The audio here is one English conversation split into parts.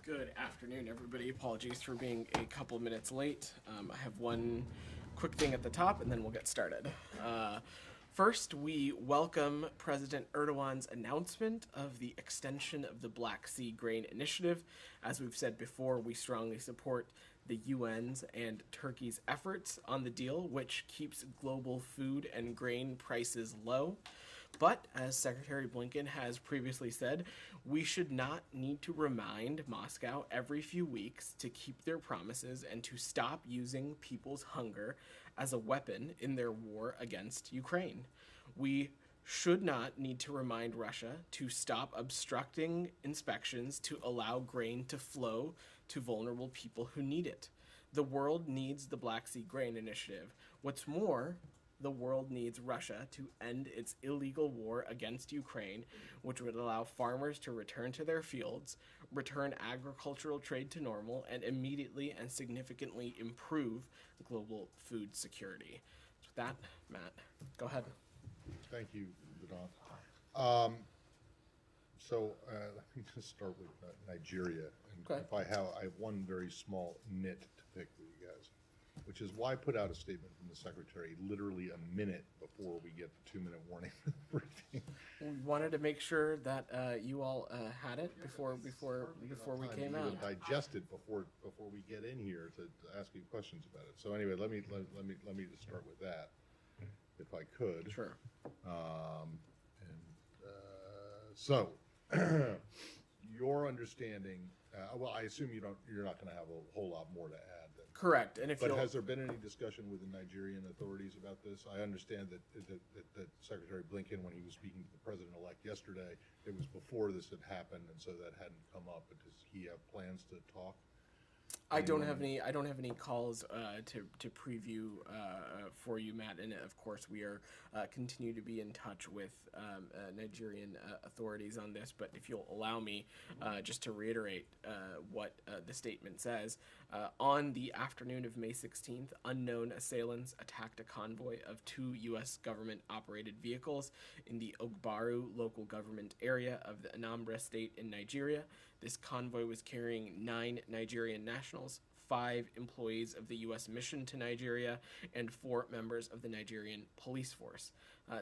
Good afternoon, everybody. Apologies for being a couple minutes late. I have one quick thing at the top, and then we'll get started. First, we welcome President Erdogan's announcement of the extension of the Black Sea Grain Initiative. As we've said before, we strongly support the UN's and Turkey's efforts on the deal, which keeps global food and grain prices low. But, as Secretary Blinken has previously said, we should not need to remind Moscow every few weeks to keep their promises and to stop using people's hunger as a weapon in their war against Ukraine. We should not need to remind Russia to stop obstructing inspections to allow grain to flow to vulnerable people who need it. The world needs the Black Sea Grain Initiative. What's more, the world needs Russia to end its illegal war against Ukraine, which would allow farmers to return to their fields, return agricultural trade to normal, and immediately and significantly improve global food security. So with that, Matt, go ahead. Thank you, Vedant. Let me just start with Nigeria. And Okay. I have one very small nit to pick with you guys, which is why put out a statement from the Secretary literally a minute before we get the 2-minute warning for the briefing. We wanted to make sure that you all had it before we came Time to out. even digest it before we get in here to ask you questions about it. So anyway, let me just start with that, if I could. Sure. So, your understanding. Well, I assume you're not going to have a whole lot more to add. Then. Correct. And if But you'll, has there been any discussion with the Nigerian authorities about this? I understand that Secretary Blinken, when he was speaking to the president-elect yesterday, it was before this had happened, and so that hadn't come up. But does he have plans to talk? I don't have any calls to preview for you, Matt. And of course, we are continue to be in touch with Nigerian authorities on this. But if you'll allow me, just to reiterate what the statement says, on the afternoon of May 16th, unknown assailants attacked a convoy of 2 U.S. government-operated vehicles in the Ogbaru local government area of the Anambra state in Nigeria. This convoy was carrying 9 Nigerian nationals, 5 employees of the U.S. mission to Nigeria, and 4 members of the Nigerian police force.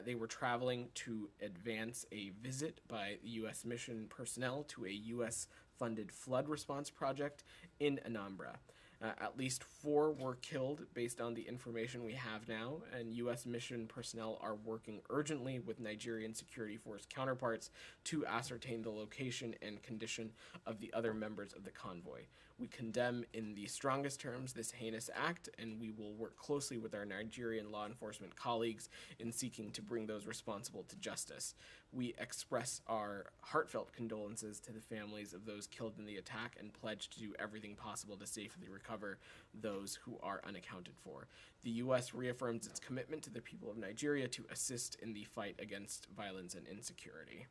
They were traveling to advance a visit by the U.S. mission personnel to a U.S.-funded flood response project in Anambra. At least 4 were killed based on the information we have now, and U.S. mission personnel are working urgently with Nigerian security force counterparts to ascertain the location and condition of the other members of the convoy. We condemn in the strongest terms this heinous act, and we will work closely with our Nigerian law enforcement colleagues in seeking to bring those responsible to justice. We express our heartfelt condolences to the families of those killed in the attack and pledge to do everything possible to safely recover those who are unaccounted for. The U.S. reaffirms its commitment to the people of Nigeria to assist in the fight against violence and insecurity.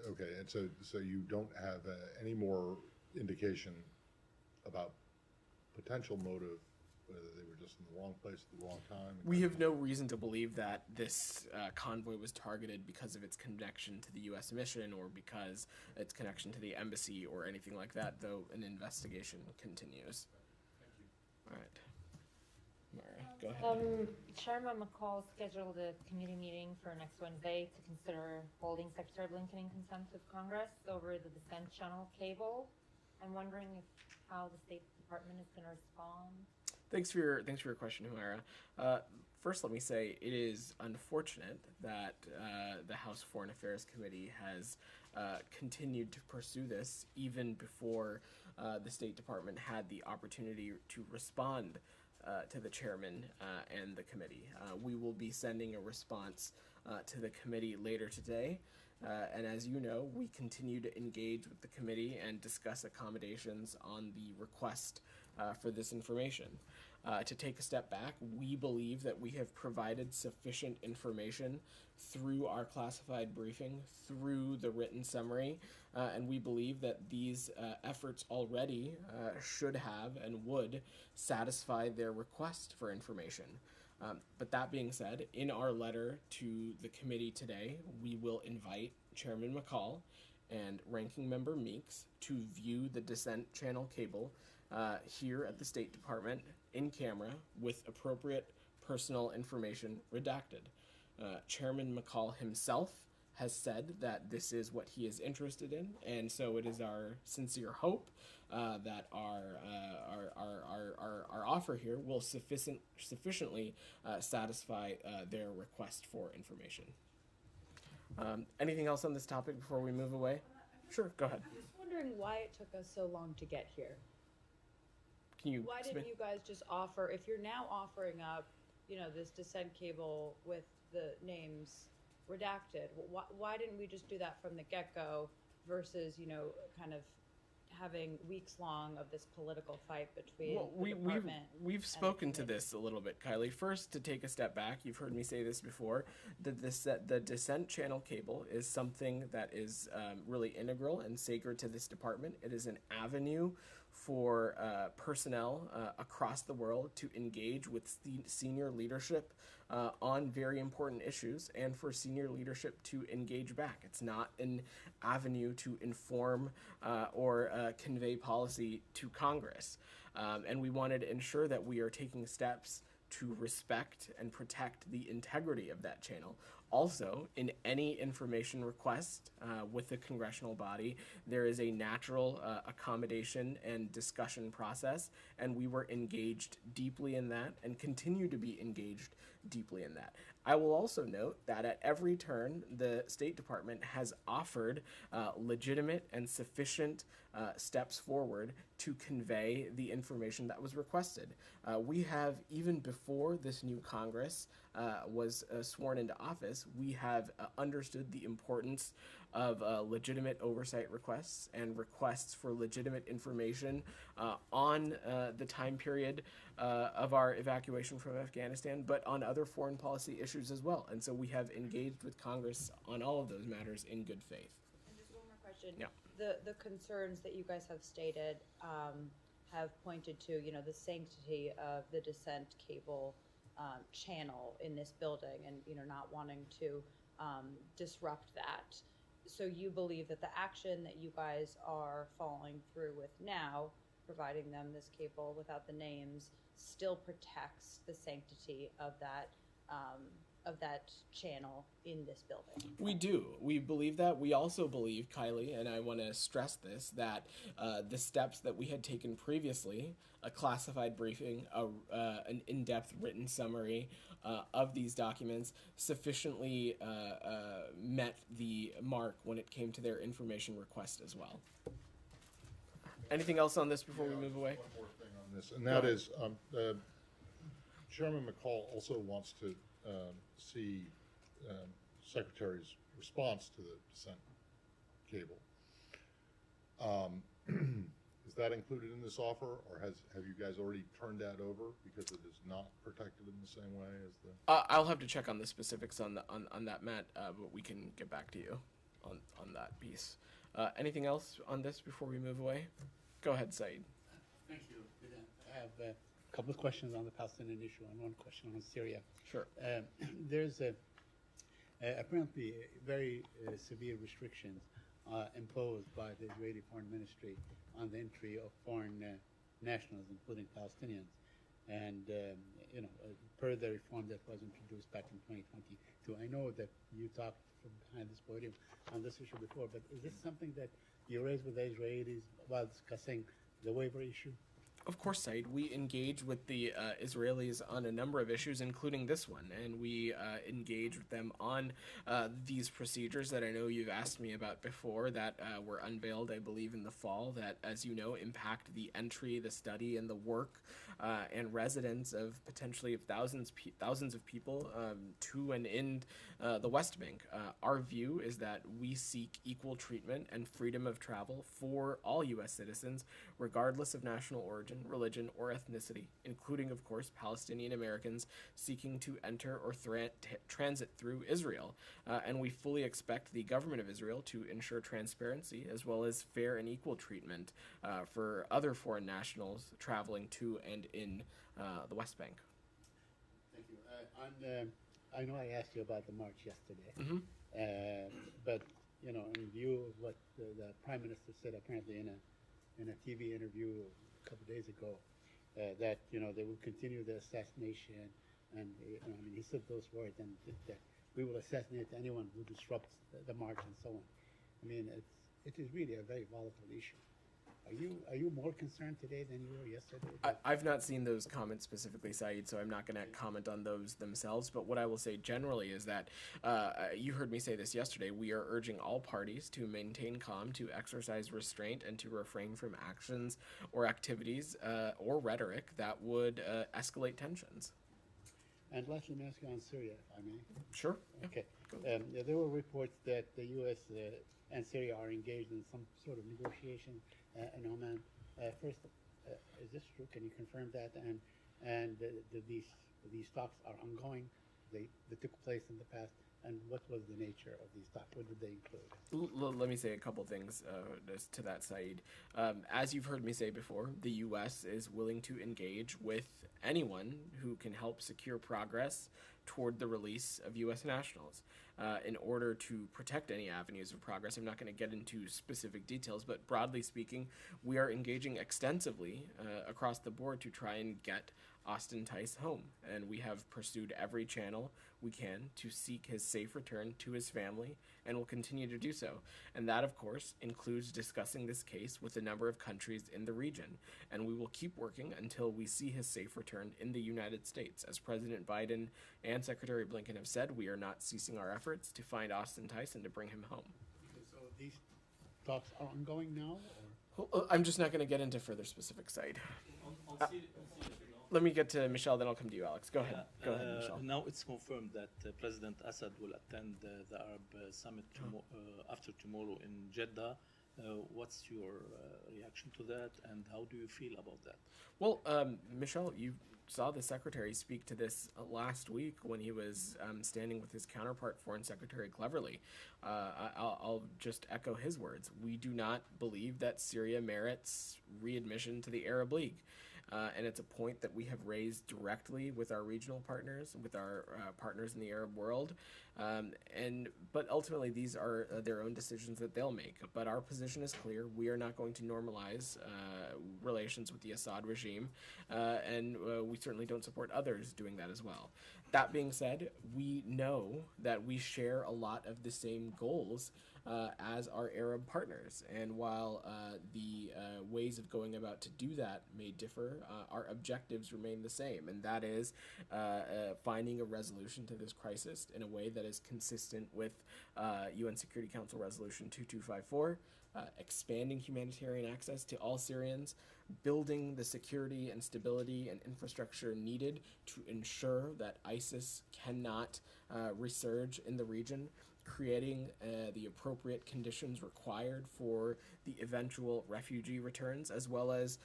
Okay, and so you don't have any more indication about potential motive, whether they were just in the wrong place at the wrong time? We have no reason to believe that this convoy was targeted because of its connection to the U.S. mission or because its connection to the embassy or anything like that, though an investigation continues. Thank you. All right. Mara, go ahead. Chairman McCall scheduled a committee meeting for next Wednesday to consider holding Secretary Blinken in contempt of Congress over the Descent Channel cable. I'm wondering how the State Department is going to respond. Thanks for your question, Humaira. First, let me say it is unfortunate that the House Foreign Affairs Committee has continued to pursue this even before the State Department had the opportunity to respond to the chairman and the committee. We will be sending a response to the committee later today. And as you know, we continue to engage with the committee and discuss accommodations on the request for this information. To take a step back, we believe that we have provided sufficient information through our classified briefing, through the written summary, and we believe that these efforts already should have and would satisfy their request for information. But that being said, in our letter to the committee today, we will invite Chairman McCall and Ranking Member Meeks to view the Dissent Channel cable here at the State Department in camera with appropriate personal information redacted. Chairman McCall himself has said that this is what he is interested in, and so it is our sincere hope that our offer here will sufficiently satisfy their request for information. Anything else on this topic before we move away? Sure, go ahead. I'm just wondering why it took us so long to get here. Can you? Why didn't you guys just offer, if you're now offering up, this Dissent cable with the names redacted, why didn't we just do that from the get-go versus, kind of having weeks long of this political fight between the department? We've spoken to this a little bit, Kylie. First, to take a step back, you've heard me say this before, the Dissent Channel cable is something that is really integral and sacred to this department. It is an avenue for personnel across the world to engage with senior leadership on very important issues, and for senior leadership to engage back. It's not an avenue to inform or convey policy to Congress. And we wanted to ensure that we are taking steps to respect and protect the integrity of that channel. Also, in any information request with the congressional body, there is a natural accommodation and discussion process, and we were engaged deeply in that and continue to be engaged deeply in that. I will also note that at every turn, the State Department has offered legitimate and sufficient steps forward to convey the information that was requested. We have, even before this new Congress was sworn into office, we have understood the importance of legitimate oversight requests and requests for legitimate information on the time period of our evacuation from Afghanistan, but on other foreign policy issues as well. And so we have engaged with Congress on all of those matters in good faith. And just one more question. Yeah. The concerns that you guys have stated have pointed to, the sanctity of the Dissent cable channel in this building, and not wanting to disrupt that. So you believe that the action that you guys are following through with now, providing them this cable without the names, still protects the sanctity of that channel in this building? We do. We believe that. We also believe, Kylie, and I want to stress this, that the steps that we had taken previously, a classified briefing, an in-depth written summary of these documents, sufficiently met the mark when it came to their information request as well. Anything else on this before we move away? One more thing on this, and that is Chairman McCall also wants to see Secretary's response to the Dissent cable. Is that included in this offer, or have you guys already turned that over because it is not protected in the same way as the? I'll have to check on the specifics on that, Matt, but we can get back to you on that piece. Anything else on this before we move away? Go ahead, Saeed. Thank you. I have a couple of questions on the Palestinian issue and one question on Syria. Sure. There's apparently very severe restrictions imposed by the Israeli Foreign Ministry on the entry of foreign nationals, including Palestinians. And, per the reform that was introduced back in 2022, I know that you talked from behind this podium on this issue before, but is this something that you raised with the Israelis while discussing the waiver issue? Of course, Said. We engage with the Israelis on a number of issues, including this one, and we engage with them on these procedures that I know you've asked me about before that were unveiled, I believe, in the fall, that, as you know, impact the entry, the study, and the work and residence of potentially thousands of people to and in the West Bank. Our view is that we seek equal treatment and freedom of travel for all U.S. citizens, regardless of national origin, religion, or ethnicity, including, of course, Palestinian Americans seeking to enter or transit through Israel. And we fully expect the government of Israel to ensure transparency as well as fair and equal treatment for other foreign nationals traveling to and in the West Bank. Thank you. I know I asked you about the march yesterday, Mm-hmm. but in view of what the Prime Minister said apparently in a TV interview a couple of days ago, that they will continue the assassination, and he said those words, and that we will assassinate anyone who disrupts the march and so on. I mean, it is really a very volatile issue. Are you more concerned today than you were yesterday? I've not seen those comments specifically, Saeed, so I'm not going to comment on those themselves. But what I will say generally is that you heard me say this yesterday. We are urging all parties to maintain calm, to exercise restraint, and to refrain from actions or activities or rhetoric that would escalate tensions. And lastly, let me ask you on Syria, if I may. Sure. Okay. There were reports that the U.S. And Syria are engaged in some sort of negotiation in Oman. First, is this true? Can you confirm that? And these talks are ongoing. They took place in the past. And what was the nature of these talks? What did they include? Let me say a couple things to that, Saeed. As you've heard me say before, the U.S. is willing to engage with anyone who can help secure progress toward the release of U.S. nationals. In order to protect any avenues of progress, I'm not going to get into specific details, but broadly speaking, we are engaging extensively across the board to try and get Austin Tice home, and we have pursued every channel we can to seek his safe return to his family, and will continue to do so. And that, of course, includes discussing this case with a number of countries in the region, and we will keep working until we see his safe return in the United States. As President Biden and Secretary Blinken have said, we are not ceasing our efforts to find Austin Tice and to bring him home. So these talks are ongoing now? I'm just not going to get into further specifics, Saeed. Let me get to Michelle, then I'll come to you, Alex. Go ahead. Go ahead, Michelle. Now it's confirmed that President Assad will attend the Arab Summit after tomorrow in Jeddah. What's your reaction to that, and how do you feel about that? Well, Michelle, you saw the Secretary speak to this last week when he was standing with his counterpart, Foreign Secretary Cleverly. I'll just echo his words. We do not believe that Syria merits readmission to the Arab League. And it's a point that we have raised directly with our regional partners, with our partners in the Arab world. But ultimately, these are their own decisions that they'll make. But our position is clear. We are not going to normalize relations with the Assad regime, and we certainly don't support others doing that as well. That being said, we know that we share a lot of the same goals as our Arab partners. And while the ways of going about to do that may differ, our objectives remain the same, and that is finding a resolution to this crisis in a way that is consistent with UN Security Council Resolution 2254, expanding humanitarian access to all Syrians, building the security and stability and infrastructure needed to ensure that ISIS cannot resurge in the region, creating the appropriate conditions required for the eventual refugee returns, as well as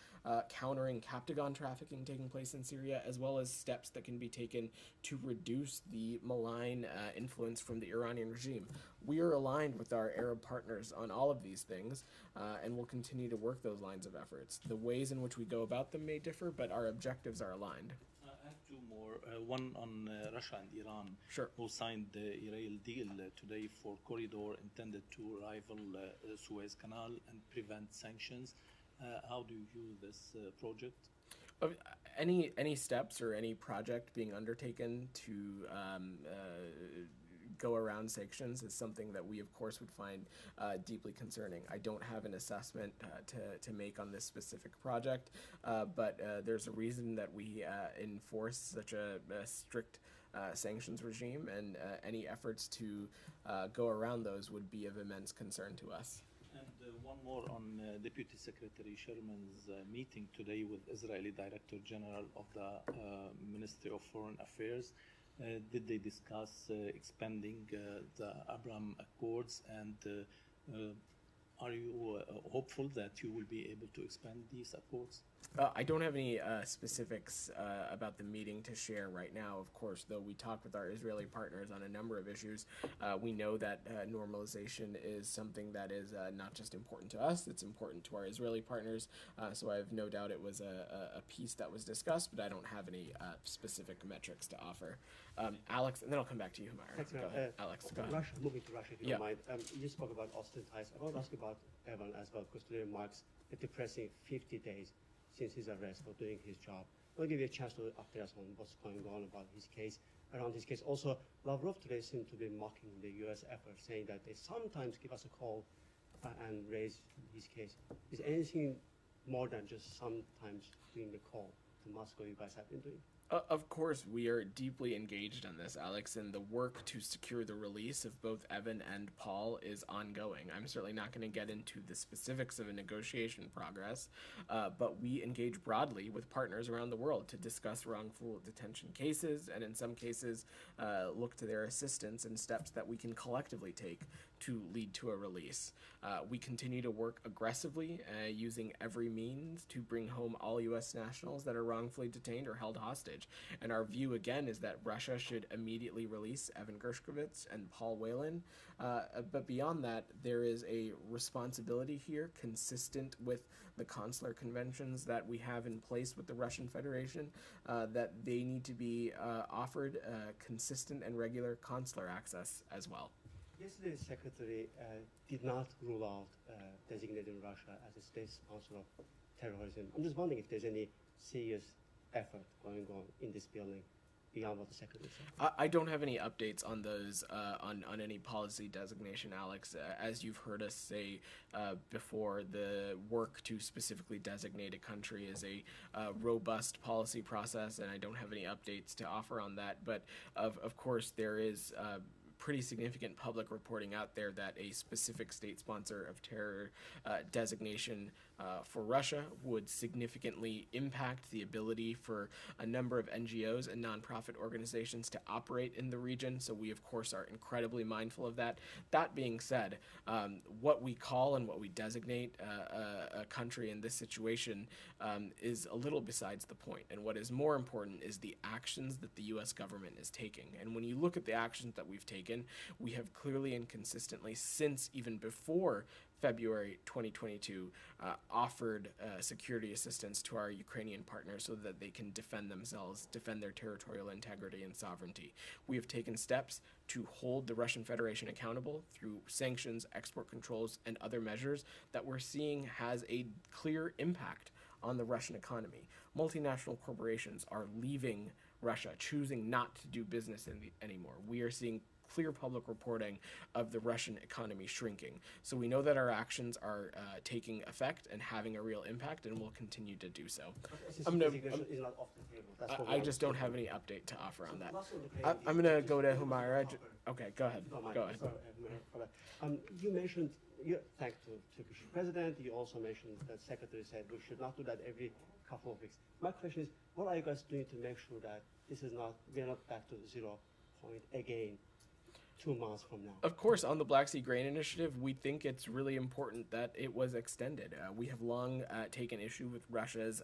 countering Captagon trafficking taking place in Syria, as well as steps that can be taken to reduce the malign influence from the Iranian regime. We are aligned with our Arab partners on all of these things, and will continue to work those lines of efforts. The ways in which we go about them may differ, but our objectives are aligned. I have two more. One on Russia and Iran, Sure. who signed the Israel deal today for corridor intended to rival Suez Canal and prevent sanctions. How do you view this project? Any steps or any project being undertaken to go around sanctions is something that we, of course, would find deeply concerning. I don't have an assessment to make on this specific project, but there's a reason that we enforce such a strict sanctions regime, and any efforts to go around those would be of immense concern to us. And one more on Deputy Secretary Sherman's meeting today with Israeli Director General of the Ministry of Foreign Affairs. Did they discuss expanding the Abraham Accords and Are you hopeful that you will be able to expand these accords? I don't have any specifics about the meeting to share right now, of course, though we talked with our Israeli partners on a number of issues. We know that normalization is something that is not just important to us, it's important to our Israeli partners. So I have no doubt it was a piece that was discussed, but I don't have any specific metrics to offer. Alex, and then I'll come back to you, Humaira. Thanks, Go Matt. ahead. Alex, go ahead. Russia, moving to Russia, if you Yeah. don't mind. You spoke about Austin ties. I want to ask about Evan as well, because today marks a depressing 50 days since his arrest for doing his job. I want to give you a chance to update us on what's going on about his case, around his case. Also, Lavrov today seemed to be mocking the U.S. effort, saying that they sometimes give us a call and raise his case. Is anything more than just sometimes doing the call to Moscow you guys have been doing? Of course, we are deeply engaged on this, Alex, and the work to secure the release of both Evan and Paul is ongoing. I'm certainly not going to get into the specifics of a negotiation progress, but we engage broadly with partners around the world to discuss wrongful detention cases, and in some cases, look to their assistance and steps that we can collectively take to lead to a release. We continue to work aggressively, using every means to bring home all U.S. nationals that are wrongfully detained or held hostage. And our view, again, is that Russia should immediately release Evan Gershkovich and Paul Whelan. But beyond that, there is a responsibility here consistent with the consular conventions that we have in place with the Russian Federation, that they need to be offered consistent and regular consular access as well. Yesterday, the Secretary did not rule out designating Russia as a state sponsor of terrorism. I'm just wondering if there's any serious effort going on in this building beyond what the Secretary said. I don't have any updates on those, on any policy designation, Alex. As you've heard us say before, the work to specifically designate a country is a robust policy process, and I don't have any updates to offer on that. But of course, there is pretty significant public reporting out there that a specific state sponsor of terror designation for Russia would significantly impact the ability for a number of NGOs and nonprofit organizations to operate in the region. So we, of course, are incredibly mindful of that. That being said, what we call and what we designate a country in this situation is a little besides the point. And what is more important is the actions that the U.S. government is taking. And when you look at the actions that we've taken, we have clearly and consistently, since even before February 2022, offered security assistance to our Ukrainian partners so that they can defend themselves, defend their territorial integrity and sovereignty. We have taken steps to hold the Russian Federation accountable through sanctions, export controls, and other measures that we're seeing has a clear impact on the Russian economy. Multinational corporations are leaving Russia, choosing not to do business anymore. We are seeing clear public reporting of the Russian economy shrinking. So we know that our actions are taking effect and having a real impact, and we'll continue to do so. Designation is not off the table. That's what I we just don't understood. have any update to offer on that. Last on the page, I'm going to go to Humaira. Okay, go ahead. Don't mind. Go ahead. Sorry, for that. You mentioned, thanks to Turkish president, you also mentioned that Secretary said we should not do that every couple of weeks. My question is, what are you guys doing to make sure that this is not, we're not back to the 0 point again 2 months from now? Of course, on the Black Sea Grain Initiative, we think it's really important that it was extended. We have long taken issue with Russia's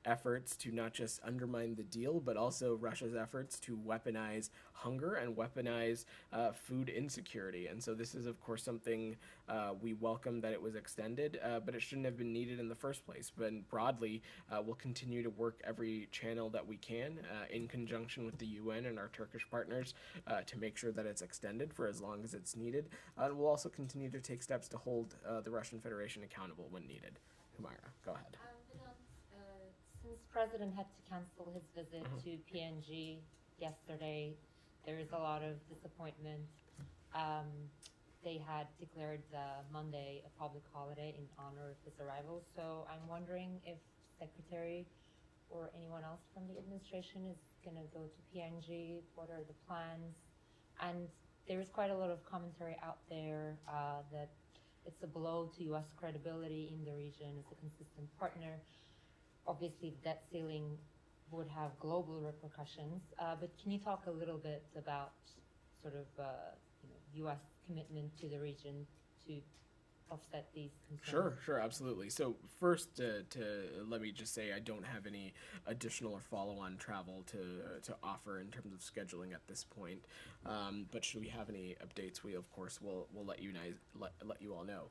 efforts to not just undermine the deal, but also Russia's efforts to weaponize hunger and weaponize food insecurity. And so this is, of course, something we welcome that it was extended, but it shouldn't have been needed in the first place. But broadly, we'll continue to work every channel that we can in conjunction with the UN and our Turkish partners to make sure that it's extended for as long as it's needed. And we'll also continue to take steps to hold the Russian Federation accountable when needed. Humaira, go ahead. Since President had to cancel his visit to PNG yesterday, there is a lot of disappointment. They had declared Monday a public holiday in honor of his arrival. So I'm wondering if Secretary or anyone else from the administration is going to go to PNG. What are the plans? And there's quite a lot of commentary out there that it's a blow to U.S. credibility in the region as a consistent partner. Obviously, debt ceiling would have global repercussions. But can you talk a little bit about sort of U.S. commitment to the region to offset these concerns? Sure, absolutely. So first, to let me just say, I don't have any additional or follow-on travel to offer in terms of scheduling at this point. But should we have any updates, we of course will let you guys let you all know.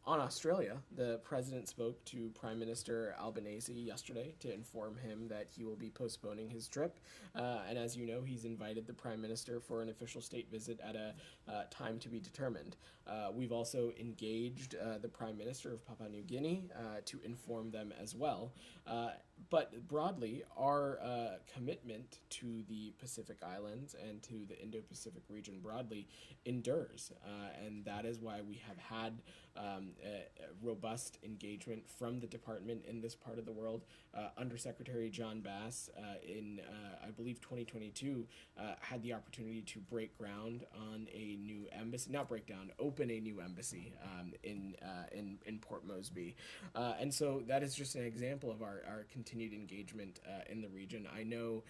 On Australia, the president spoke to Prime Minister Albanese yesterday to inform him that he will be postponing his trip. And as you know, he's invited the Prime Minister for an official state visit at a time to be determined. We've also engaged the Prime Minister of Papua New Guinea to inform them as well. But broadly, our commitment to the Pacific Islands and to the Indo-Pacific region broadly endures. And that is why we have had a robust engagement from the department in this part of the world. Undersecretary John Bass in, I believe, 2022 had the opportunity to break ground on a new embassy, not break down, open a new embassy in Port Moresby. And so that is just an example of our continued engagement in the region. I know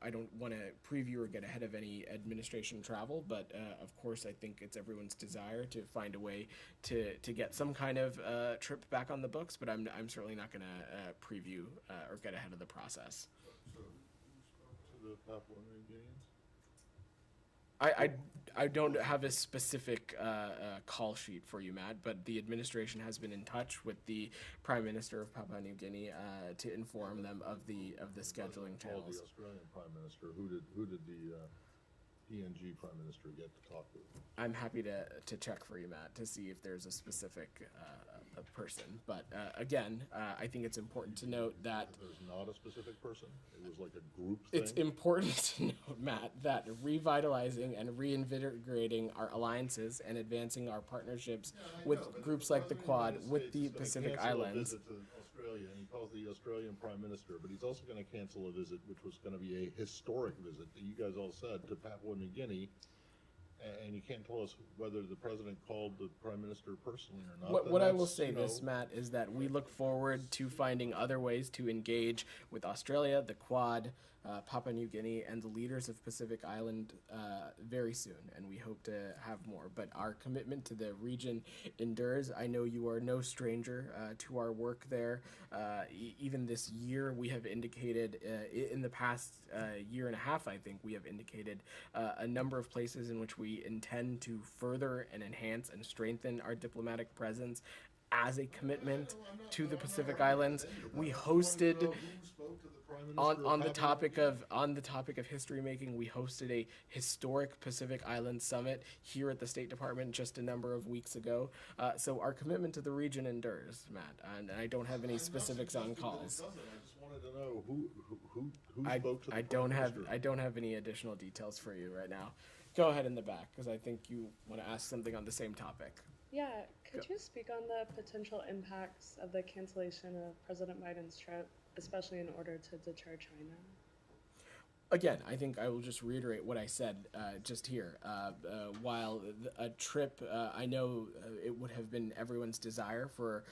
I don't want to preview or get ahead of any administration travel, but of course I think it's everyone's desire to find a way to get some kind of trip back on the books, but I'm certainly not going to preview or get ahead of the process. So who spoke to the Papua New Guineans? I don't have a specific call sheet for you, Matt, but the administration has been in touch with the Prime Minister of Papua New Guinea to inform them of the scheduling Called channels. the Australian Prime Minister. Who did the PNG Prime Minister get to talk with? I'm happy to check for you, Matt, to see if there's a specific a person. But again, I think it's important to note that There's not a specific person? It was like a group thing? it's important to note, Matt, that revitalizing and reinvigorating our alliances and advancing our partnerships with groups like the Quad, with the Pacific Islands. Visit to Australia, and he calls the Australian Prime Minister, but he's also going to cancel a visit, which was going to be a historic visit that you guys all said to Papua New Guinea. And you can't tell us whether the president called the prime minister personally or not. What I will say this, Matt, is that we look forward to finding other ways to engage with Australia, the Quad, Papua New Guinea, and the leaders of Pacific Island very soon, and we hope to have more. But our commitment to the region endures. I know you are no stranger to our work there. Even this year, we have indicated, in the past year and a half, I think, we have indicated a number of places in which we intend to further and enhance and strengthen our diplomatic presence as a commitment to the Pacific Islands. We hosted on the topic of history making, we hosted a historic Pacific Island summit here at the State Department just a number of weeks ago. So our commitment to the region endures, Matt, and I don't have any specifics on calls. I just wanted to know who spoke to the I don't have any additional details for you right now. Go ahead in the back, because I think you want to ask something on the same topic. Yeah, could you speak on the potential impacts of the cancellation of President Biden's trip, especially in order to deter China? Again, I think I will just reiterate what I said just here. While a trip, I know it would have been everyone's desire for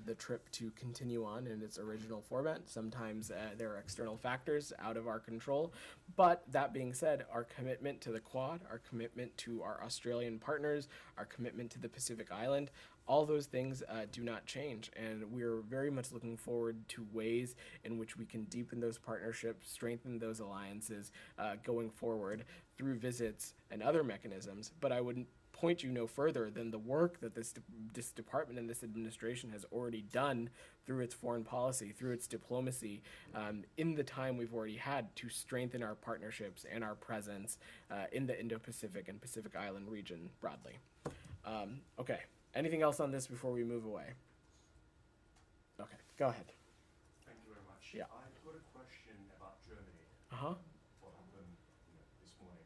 the trip to continue on in its original format. Sometimes there are external factors out of our control. But that being said, our commitment to the Quad, our commitment to our Australian partners, our commitment to the Pacific Island, all those things do not change, and we're very much looking forward to ways in which we can deepen those partnerships, strengthen those alliances going forward through visits and other mechanisms. But I would point you no further than the work that this department and this administration has already done through its foreign policy, through its diplomacy, in the time we've already had to strengthen our partnerships and our presence in the Indo-Pacific and Pacific Island region broadly. Okay. Anything else on this before we move away? Okay, go ahead. Thank you very much. Yeah. I've got a question about Germany. Uh-huh. What happened this morning?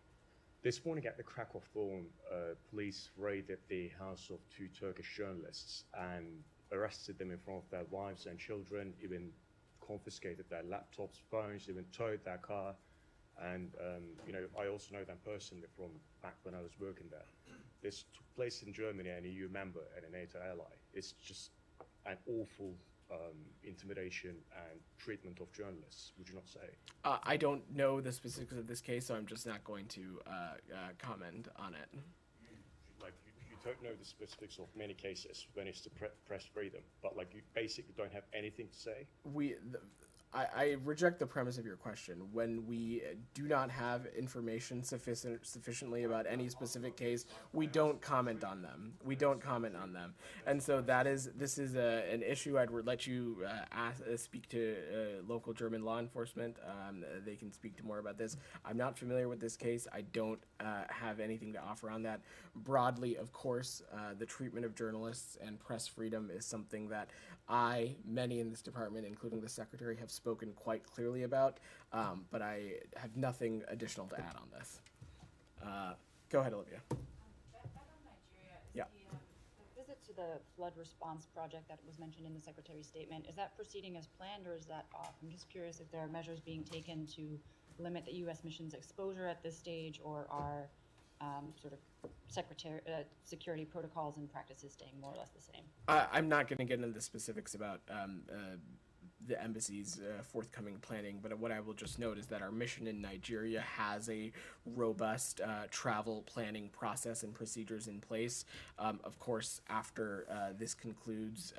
This morning at the Krakow Forum, police raided the house of 2 Turkish journalists and arrested them in front of their wives and children, even confiscated their laptops, phones, even towed their car. And, I also know them personally from back when I was working there. This took place in Germany, an EU member and a NATO ally. It's just an awful intimidation and treatment of journalists, would you not say? I don't know the specifics of this case, so I'm just not going to comment on it. You don't know the specifics of many cases when it's the press freedom, but like you basically don't have anything to say. I reject the premise of your question. When we do not have information sufficiently about any specific case, we don't comment on them. And so this is an issue. I'd let you speak to local German law enforcement. They can speak to more about this. I'm not familiar with this case. I don't have anything to offer on that. Broadly, of course, the treatment of journalists and press freedom is something that many in this department, including the secretary, have spoken quite clearly about, but I have nothing additional to add on this. Go ahead, Olivia. Back on Nigeria, Yeah. the visit to the flood response project that was mentioned in the secretary's statement, is that proceeding as planned or is that off? I'm just curious if there are measures being taken to limit the U.S. mission's exposure at this stage, or are sort of security protocols and practices staying more or less the same? I'm not going to get into the specifics about the embassy's forthcoming planning, but what I will just note is that our mission in Nigeria has a robust travel planning process and procedures in place. Of course, after this concludes,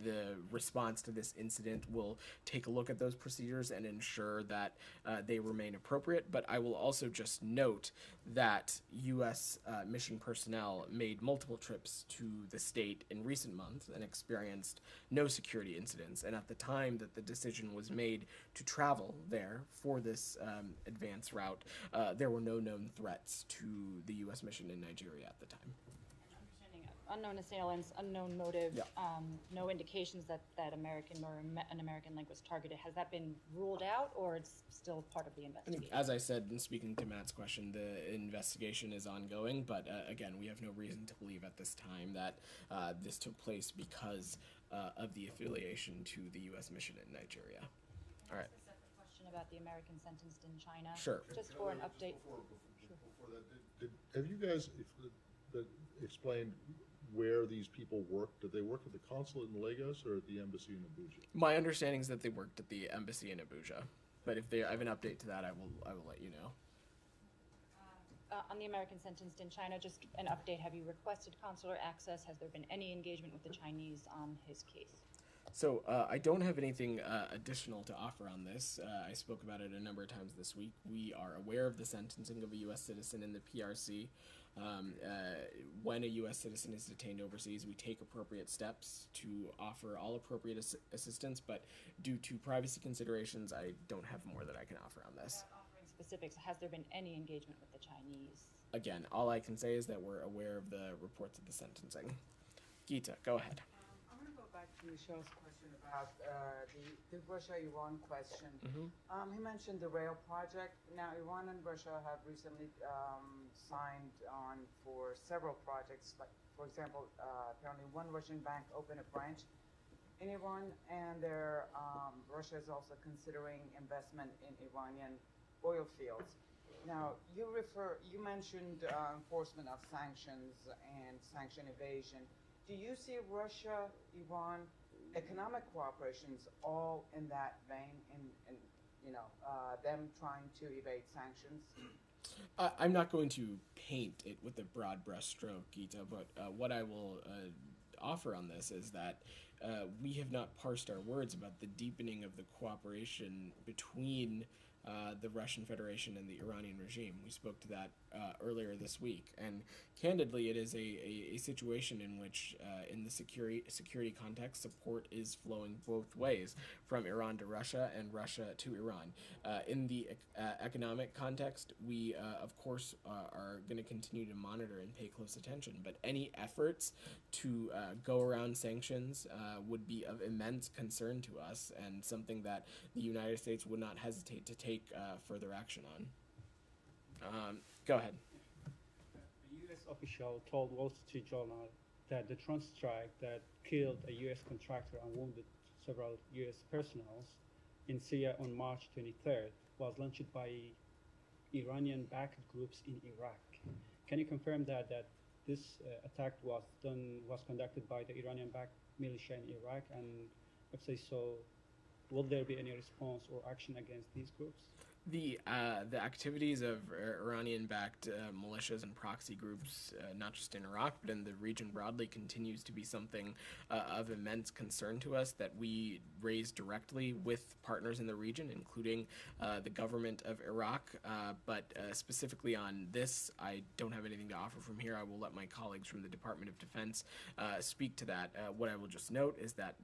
the response to this incident will take a look at those procedures and ensure that they remain appropriate. But I will also just note that U.S. mission personnel made multiple trips to the state in recent months and experienced no security incidents. And at the time that the decision was made to travel there for this advance route, there were no known threats to the U.S. mission in Nigeria at the time. Understanding unknown assailants, unknown motive, Yeah. No indications that American or an American link was targeted. Has that been ruled out, or it's still part of the I think, investigation? as I said in speaking to Matt's question, the investigation is ongoing, but again, we have no reason to believe at this time that this took place because of the affiliation to the U.S. mission in Nigeria. All right. A separate question about the American sentenced in China. Sure. Just for an update. Before that, have you guys explained where these people worked? Did they work at the consulate in Lagos or at the embassy in Abuja? My understanding is that they worked at the embassy in Abuja, but if I have an update to that, I will let you know. On the American sentenced in China, just an update. Have you requested consular access? Has there been any engagement with the Chinese on his case? So I don't have anything additional to offer on this. I spoke about it a number of times this week. We are aware of the sentencing of a U.S. citizen in the PRC. When a U.S. citizen is detained overseas, we take appropriate steps to offer all appropriate assistance, but due to privacy considerations, I don't have more that I can offer on this. Without offering specifics, has there been any engagement with the Chinese? Again, all I can say is that we're aware of the reports of the sentencing. Gita, go ahead. I'm going to go back to Michelle's question about the Russia-Iran question. He mentioned the rail project. Now, Iran and Russia have recently signed on for several projects. Like, for example, apparently one Russian bank opened a branch in Iran, and Russia is also considering investment in Iranian oil fields. Now, you mentioned enforcement of sanctions and sanction evasion. Do you see Russia, Iran, economic cooperations all in that vein, in them trying to evade sanctions? I'm not going to paint it with a broad brushstroke, Gita, but what I will offer on this is that we have not parsed our words about the deepening of the cooperation between the Russian Federation and the Iranian regime. We spoke to that earlier this week, and candidly, it is a situation in which, in the security context, support is flowing both ways, from Iran to Russia and Russia to Iran. In the economic context, we, of course, are going to continue to monitor and pay close attention, but any efforts to go around sanctions would be of immense concern to us, and something that the United States would not hesitate to take further action on. Go ahead. A U.S. official told Wall Street Journal that the drone strike that killed a U.S. contractor and wounded several U.S. personnel in Syria on March 23rd was launched by Iranian-backed groups in Iraq. Can you confirm that this attack was conducted by the Iranian-backed militia in Iraq, and if so, will there be any response or action against these groups? The activities of Iranian-backed militias and proxy groups, not just in Iraq but in the region broadly, continues to be something of immense concern to us that we raise directly with partners in the region, including the government of Iraq. But specifically on this, I don't have anything to offer from here. I will let my colleagues from the Department of Defense speak to that. What I will just note is that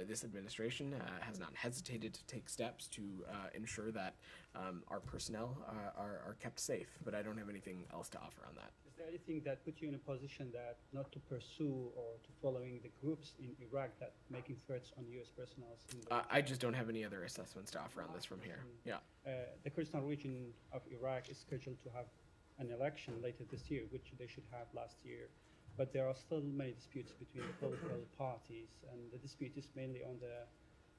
this administration has not hesitated to take steps to ensure that our personnel are kept safe, but I don't have anything else to offer on that. Is there anything that put you in a position that not to pursue or to following the groups in Iraq that making threats on U.S. personnel? I just don't have any other assessments to offer on this from here. Yeah. The Kurdistan region of Iraq is scheduled to have an election later this year, which they should have last year. But there are still many disputes between the political parties, and the dispute is mainly on the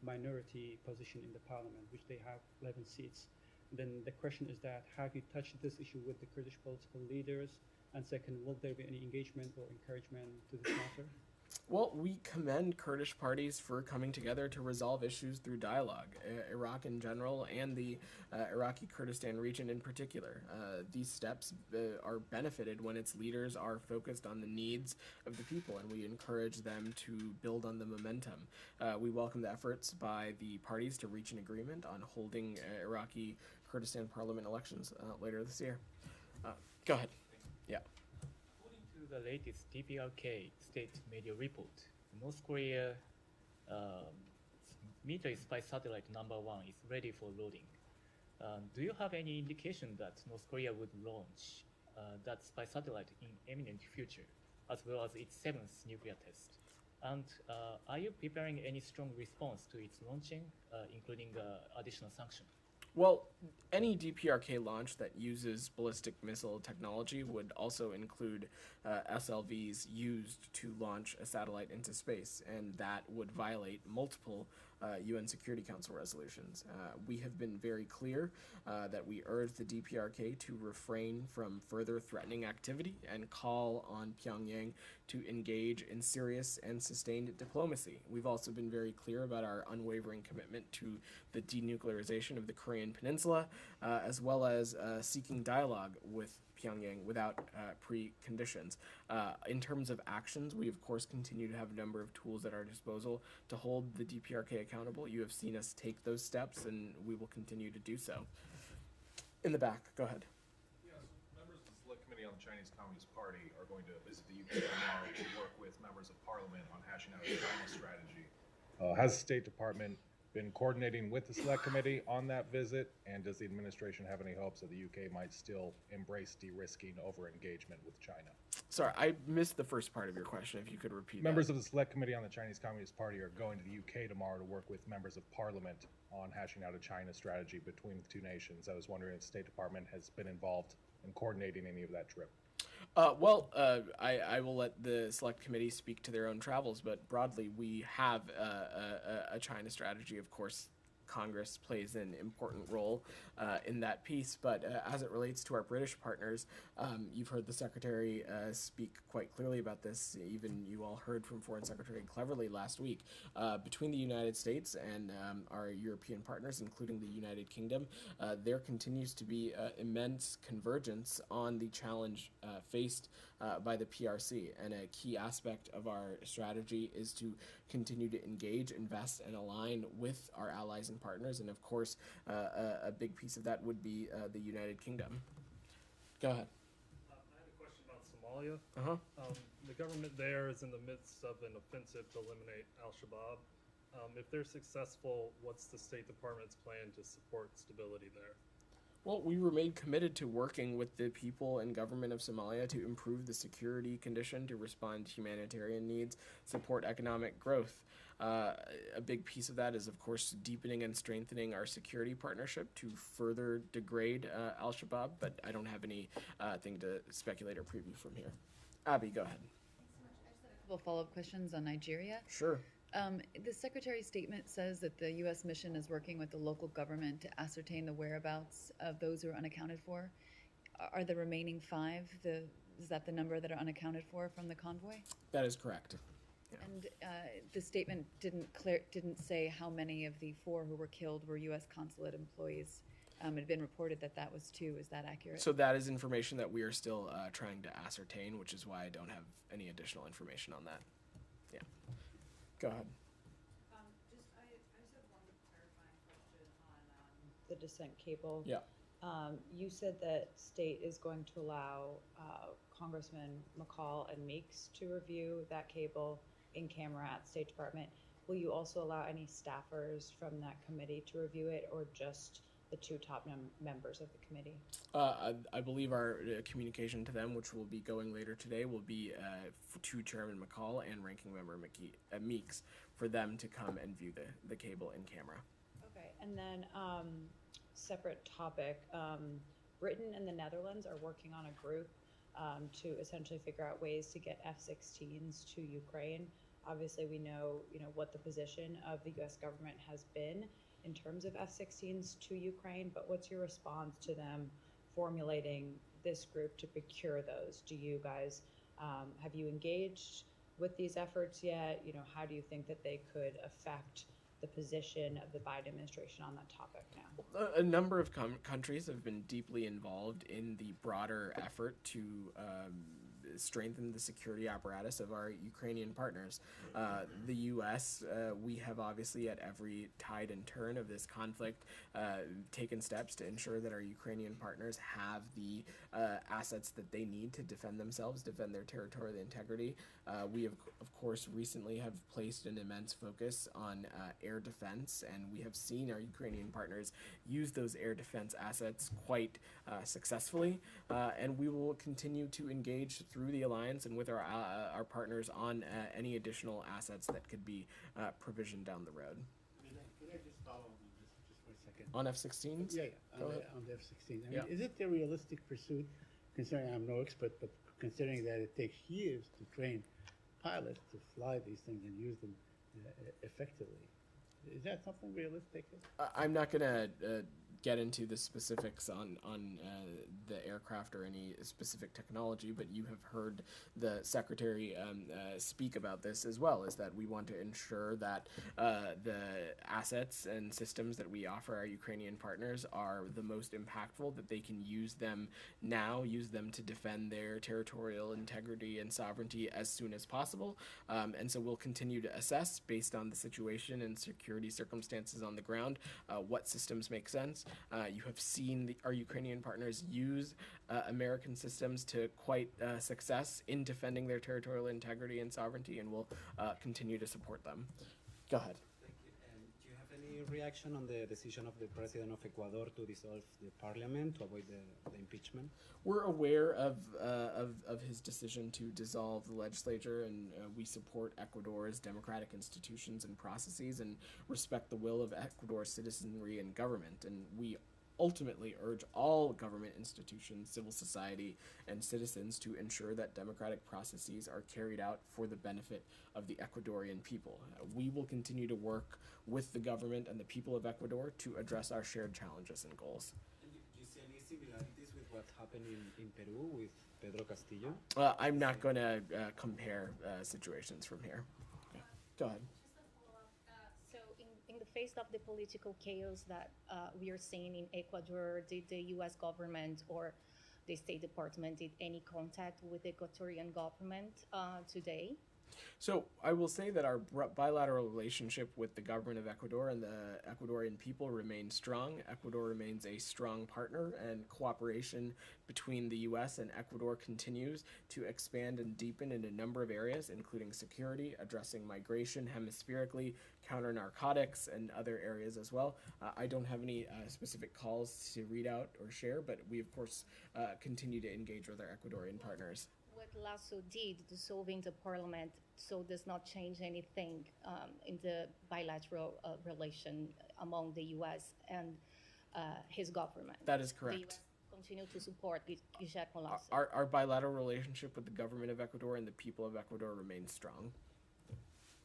minority position in the parliament, which they have 11 seats. Then the question is that, have you touched this issue with the Kurdish political leaders? And second, will there be any engagement or encouragement to this matter? Well, we commend Kurdish parties for coming together to resolve issues through dialogue, Iraq in general and the Iraqi Kurdistan region in particular. These steps are benefited when its leaders are focused on the needs of the people, and we encourage them to build on the momentum. We welcome the efforts by the parties to reach an agreement on holding Iraqi Kurdistan parliament elections later this year. Go ahead. Yeah. The latest DPRK state media report, North Korea military spy satellite #1 is ready for loading. Do you have any indication that North Korea would launch that spy satellite in imminent future, as well as its 7th nuclear test? And are you preparing any strong response to its launching, including additional sanction? Well, any DPRK launch that uses ballistic missile technology would also include SLVs used to launch a satellite into space, and that would violate multiple UN Security Council resolutions. We have been very clear that we urge the DPRK to refrain from further threatening activity and call on Pyongyang to engage in serious and sustained diplomacy. We've also been very clear about our unwavering commitment to the denuclearization of the Korean Peninsula, as well as seeking dialogue with Pyongyang without preconditions. In terms of actions, we of course continue to have a number of tools at our disposal to hold the DPRK accountable. You have seen us take those steps, and we will continue to do so. In the back, go ahead. Yes, members of the Select Committee on the Chinese Communist Party are going to visit the UK tomorrow to work with members of Parliament on hashing out a China strategy. Has the State Department been coordinating with the Select Committee on that visit, and does the administration have any hopes that the UK might still embrace de-risking over engagement with China? Sorry, I missed the first part of your question, if you could repeat Members that. of the Select Committee on the Chinese Communist Party are going to the UK tomorrow to work with members of Parliament on hashing out a China strategy between the two nations. I was wondering if the State Department has been involved in coordinating any of that trip. I will let the Select Committee speak to their own travels, but broadly, we have a China strategy. Of course, Congress plays an important role in that piece, but as it relates to our British partners, you've heard the Secretary speak quite clearly about this. Even you all heard from Foreign Secretary Cleverly last week. Between the United States and our European partners, including the United Kingdom, there continues to be immense convergence on the challenge faced by the PRC, and a key aspect of our strategy is to continue to engage, invest, and align with our allies and partners, and of course, a big piece of that would be the United Kingdom. Go ahead. I had a question about Somalia. The government there is in the midst of an offensive to eliminate al-Shabaab. If they're successful, what's the State Department's plan to support stability there? Well, we remain committed to working with the people and government of Somalia to improve the security condition, to respond to humanitarian needs, support economic growth. A big piece of that is, of course, deepening and strengthening our security partnership to further degrade al-Shabaab, but I don't have any thing to speculate or preview from here. Abby, go ahead. A couple follow-up questions on Nigeria. Sure. The Secretary's statement says that the U.S. mission is working with the local government to ascertain the whereabouts of those who are unaccounted for. Are the remaining 5, is that the number that are unaccounted for from the convoy? That is correct. Yeah. And the statement didn't say how many of the 4 who were killed were U.S. consulate employees. It had been reported that that was 2. Is that accurate? So that is information that we are still trying to ascertain, which is why I don't have any additional information on that. Yeah. Go ahead. I just have one clarifying question on the descent cable. Yeah. You said that state is going to allow Congressman McCall and Meeks to review that cable in camera at State Department. Will you also allow any staffers from that committee to review it, or just the 2 top members of the committee? I believe our communication to them, which will be going later today, will be to Chairman McCall and Ranking Member Meeks for them to come and view the cable in camera. Okay, and then separate topic. Britain and the Netherlands are working on a group to essentially figure out ways to get F-16s to Ukraine. Obviously, we know what the position of the U.S. government has been in terms of F-16s to Ukraine, but what's your response to them formulating this group to procure those? Do you guys, have you engaged with these efforts yet? How do you think that they could affect the position of the Biden administration on that topic now? A number of countries have been deeply involved in the broader effort to strengthen the security apparatus of our Ukrainian partners. The U.S., we have obviously at every tide and turn of this conflict taken steps to ensure that our Ukrainian partners have the assets that they need to defend themselves, defend their territorial integrity. We have, of course, recently have placed an immense focus on air defense, and we have seen our Ukrainian partners use those air defense assets quite successfully, and we will continue to engage through the alliance and with our partners on any additional assets that could be provisioned down the road. Could I just follow on this just for a second? On F-16s? Yeah, on the F-16. I mean, is it a realistic pursuit, considering I'm no expert, but considering that it takes years to train pilots to fly these things and use them effectively? Is that something realistic? I'm not going to get into the specifics on the aircraft or any specific technology, but you have heard the Secretary speak about this as well, is that we want to ensure that the assets and systems that we offer our Ukrainian partners are the most impactful, that they can use them now, use them to defend their territorial integrity and sovereignty as soon as possible. And so we'll continue to assess, based on the situation and security circumstances on the ground, what systems make sense. You have seen our Ukrainian partners use American systems to quite success in defending their territorial integrity and sovereignty, and we'll continue to support them. Go ahead. Thank you. Do you have any reaction on the decision of the President of Ecuador to dissolve the parliament to avoid the impeachment? We're aware of his decision to dissolve the legislature, and we support Ecuador's democratic institutions and processes and respect the will of Ecuador's citizenry and government. And we ultimately urge all government institutions, civil society, and citizens to ensure that democratic processes are carried out for the benefit of the Ecuadorian people. We will continue to work with the government and the people of Ecuador to address our shared challenges and goals. And do you see any similarities with what happened in Peru with Pedro Castillo? I'm not going to compare situations from here. Okay. Go ahead. In the face of the political chaos that we are seeing in Ecuador, did the U.S. government or the State Department did any contact with the Ecuadorian government today? So I will say that our bilateral relationship with the government of Ecuador and the Ecuadorian people remains strong. Ecuador remains a strong partner, and cooperation between the U.S. and Ecuador continues to expand and deepen in a number of areas, including security, addressing migration hemispherically, counter-narcotics, and other areas as well. I don't have any specific calls to read out or share, but we, of course, continue to engage with our Ecuadorian partners. What Lasso did, dissolving the parliament, so does not change anything in the bilateral relation among the U.S. and his government. That is The correct. U.S. continue to support Guillermo Lasso. Our bilateral relationship with the government of Ecuador and the people of Ecuador remains strong.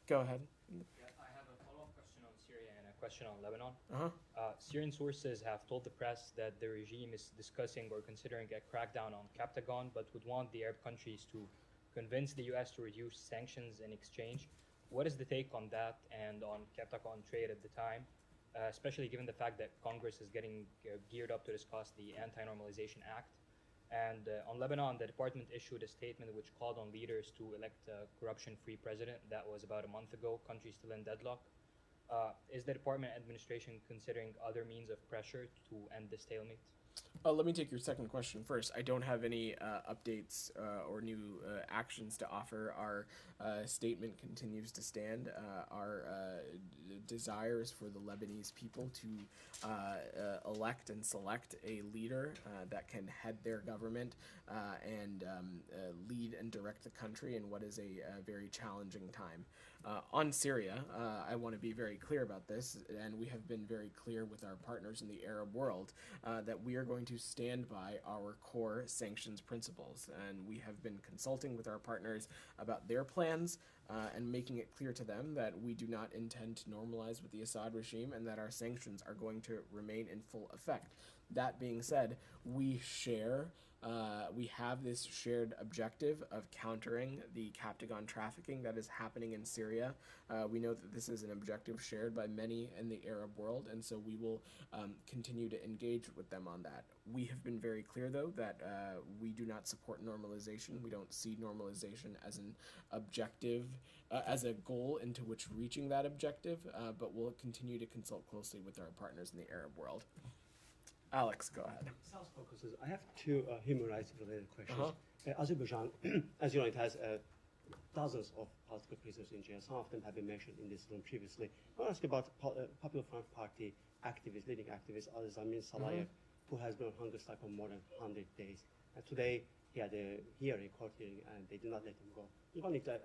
Go ahead. Yeah, I have a follow-up question on Syria and a question on Lebanon. Uh-huh. Syrian sources have told the press that the regime is discussing or considering a crackdown on Captagon, but would want the Arab countries to convince the U.S. to reduce sanctions in exchange. What is the take on that and on Captagon trade at the time? especially given the fact that Congress is getting geared up to discuss the Anti-Normalization Act. And on Lebanon, the department issued a statement which called on leaders to elect a corruption-free president. That was about a month ago. Country still in deadlock. Is the department administration considering other means of pressure to end the stalemate? Let me take your second question first. I don't have any updates or new actions to offer. Our statement continues to stand. Our desire is for the Lebanese people to elect and select a leader that can head their government and lead and direct the country in what is a very challenging time. On Syria, I want to be very clear about this, and we have been very clear with our partners in the Arab world that we are going to stand by our core sanctions principles. And we have been consulting with our partners about their plans and making it clear to them that we do not intend to normalize with the Assad regime and that our sanctions are going to remain in full effect. That being said, we have this shared objective of countering the Captagon trafficking that is happening in Syria. We know that this is an objective shared by many in the Arab world, and so we will continue to engage with them on that. We have been very clear, though, that we do not support normalization. We don't see normalization as an objective, as a goal into which reaching that objective, but we'll continue to consult closely with our partners in the Arab world. Alex, go ahead. South Caucasus. I have two human rights related questions. Azerbaijan, as you know, it has dozens of political prisoners in jail. Some of them have been mentioned in this room previously. I want to ask you about Popular Front Party activist, leading activist Alzamin Salayev, who has been on hunger strike for more than 100 days. And today he had a hearing, court hearing, and they did not let him go. Even if the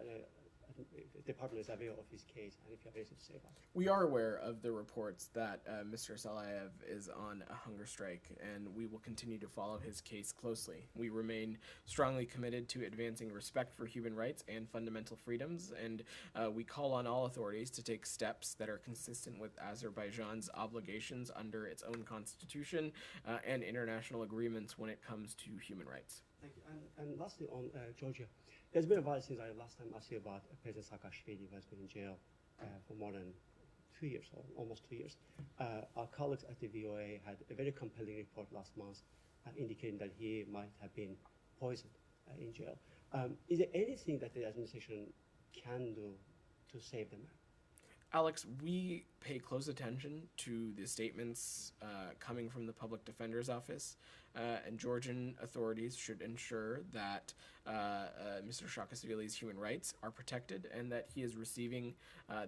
department is aware of his case, and if you have anything to say about it. We are aware of the reports that Mr. Salayev is on a hunger strike, and we will continue to follow his case closely. We remain strongly committed to advancing respect for human rights and fundamental freedoms, and we call on all authorities to take steps that are consistent with Azerbaijan's obligations under its own constitution and international agreements when it comes to human rights. Thank you. And lastly, on Georgia, there's been a while since I last time asked you about President Saakashvili, who has been in jail for more than 2 years, or almost 2 years. Our colleagues at the VOA had a very compelling report last month indicating that he might have been poisoned in jail. Is there anything that the administration can do to save the man? Alex, we pay close attention to the statements coming from the Public Defender's Office, and Georgian authorities should ensure that Mr. Saakashvili's human rights are protected and that he is receiving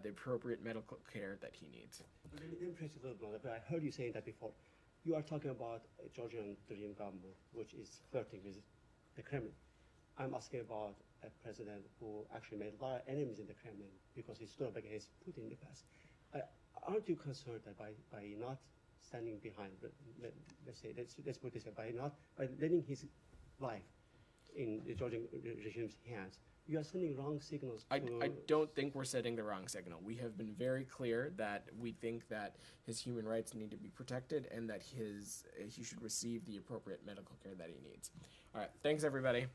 the appropriate medical care that he needs. Let me press a little bit, but I heard you saying that before. You are talking about a Georgian dream government, which is flirting with the Kremlin. I'm asking about a president who actually made a lot of enemies in the Kremlin because he stood up against Putin in the past. Aren't you concerned that by not standing behind, let's put this way, by letting his life in the Georgian regime's hands, you are sending wrong signals to... I don't think we're setting the wrong signal. We have been very clear that we think that his human rights need to be protected and that he should receive the appropriate medical care that he needs. All right, thanks everybody.